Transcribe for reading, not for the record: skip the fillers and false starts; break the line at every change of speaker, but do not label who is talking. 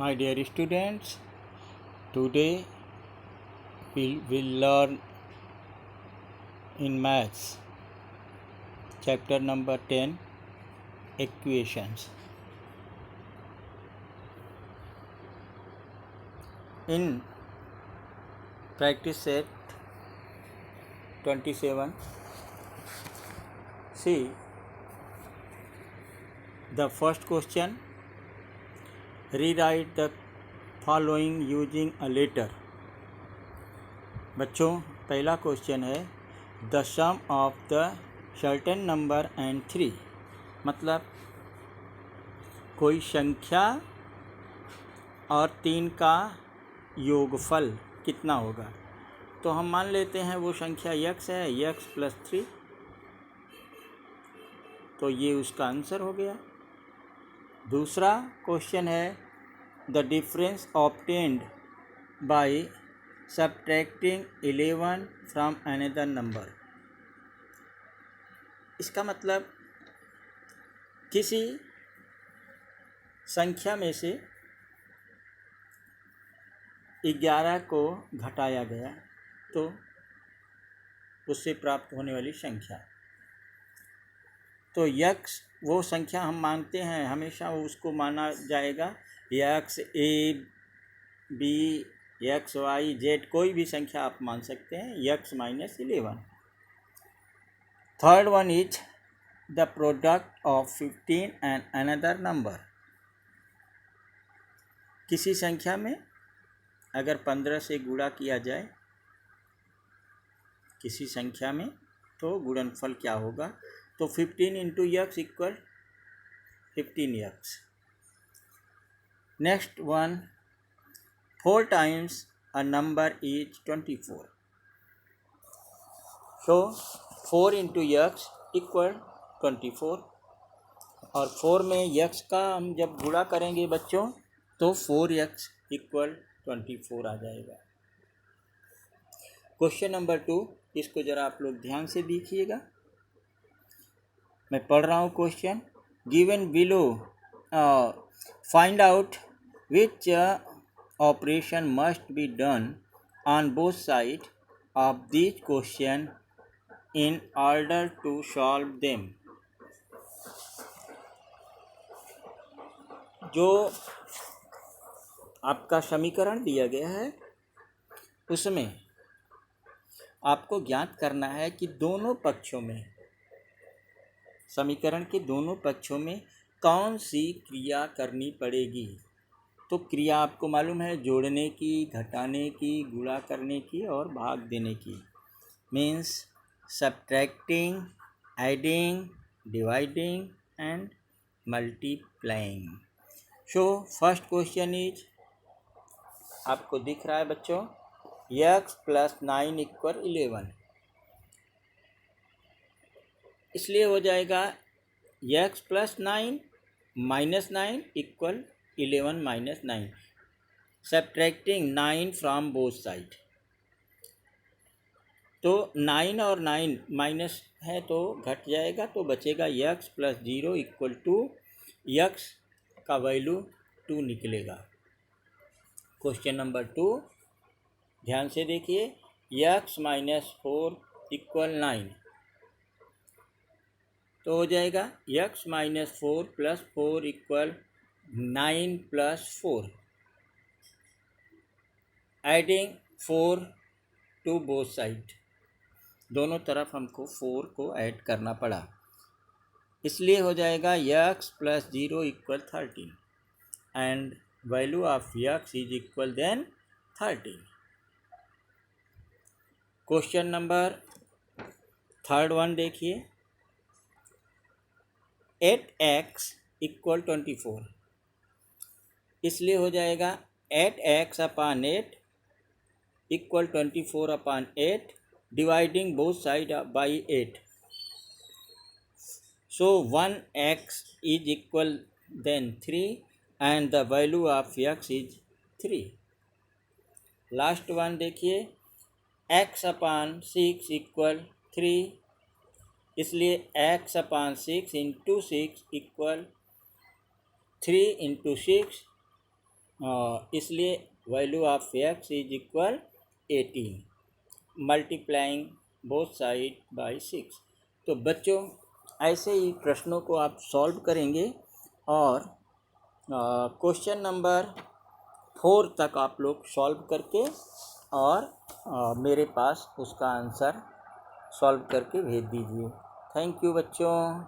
My dear students, today we will learn in maths chapter number 10 equations. In practice set 27, see the first question. Rewrite the following using a letter. बच्चों पहला question है the sum of the certain number and 3, मतलब कोई संख्या और 3 का योगफल कितना होगा। तो हम मान लेते हैं वो संख्या x है, x प्लस 3, तो ये उसका आंसर हो गया। दूसरा क्वेश्चन है the difference obtained by subtracting 11 from another number. इसका मतलब किसी संख्या में से 11 को घटाया गया तो उससे प्राप्त होने वाली संख्या। तो x वो संख्या हम मानते हैं, हमेशा उसको माना जाएगा x a b x y z, कोई भी संख्या आप मान सकते हैं, x minus 11। Third one is the product of 15 and another number. किसी संख्या में अगर 15 से गुणा किया जाए किसी संख्या में तो गुणनफल क्या होगा। तो 15 into x equal 15x। Next one, 4 times a number is 24। So 4 into x equal 24, और 4 में x का हम जब गुणा करेंगे बच्चों तो 4x इक्वल 24 आ जाएगा। क्वेश्चन नंबर 2, इसको ज़रा आप लोग ध्यान से देखिएगा, मैं पढ़ रहा हूँ question. Given below find out which operation must be done on both side of this question in order to solve them. जो आपका समीकरण दिया गया है उसमें आपको ज्ञात करना है कि दोनों पक्षों में, समीकरण के दोनों पक्षों में कौन सी क्रिया करनी पड़ेगी। तो क्रिया आपको मालूम है, जोड़ने की, घटाने की, गुणा करने की और भाग देने की। Means subtracting, adding, dividing and multiplying. So first question is, आपको दिख रहा है बच्चों, x प्लस 9 इक्वल 11। इसलिए हो जाएगा x plus 9 minus 9 equal 11 minus 9, subtracting 9 from both side. तो 9 और 9 माइनस है तो घट जाएगा, तो बचेगा x plus 0 equal to, x का वैल्यू 2 निकलेगा। क्वेश्चन नंबर 2 ध्यान से देखिए, x माइनस 4 इक्वल 9, तो हो जाएगा x minus 4 plus 4 equal 9 plus 4, adding 4 to both side, दोनों तरफ हमको 4 को ऐड करना पड़ा, इसलिए हो जाएगा x plus 0 equal 13 and value of x is equal then 13। Question number third one देखिए, 8x इक्वल 24, इसलिए हो जाएगा 8x upon 8 equal 24 upon 8, dividing both side by 8। So 1x is equal then 3 and the value of x is 3। Last one देखिए, x upon 6 equal 3, इसलिए x upon 6 into 6 equal 3 into 6, इसलिए value of x is equal 18 multiplying both side by 6। तो बच्चों ऐसे ही प्रश्नों को आप solve करेंगे और क्वेश्चन नंबर 4 तक आप लोग सॉल्व करके और मेरे पास उसका आंसर सॉल्व करके भेज दीजिए। थैंक यू बच्चों।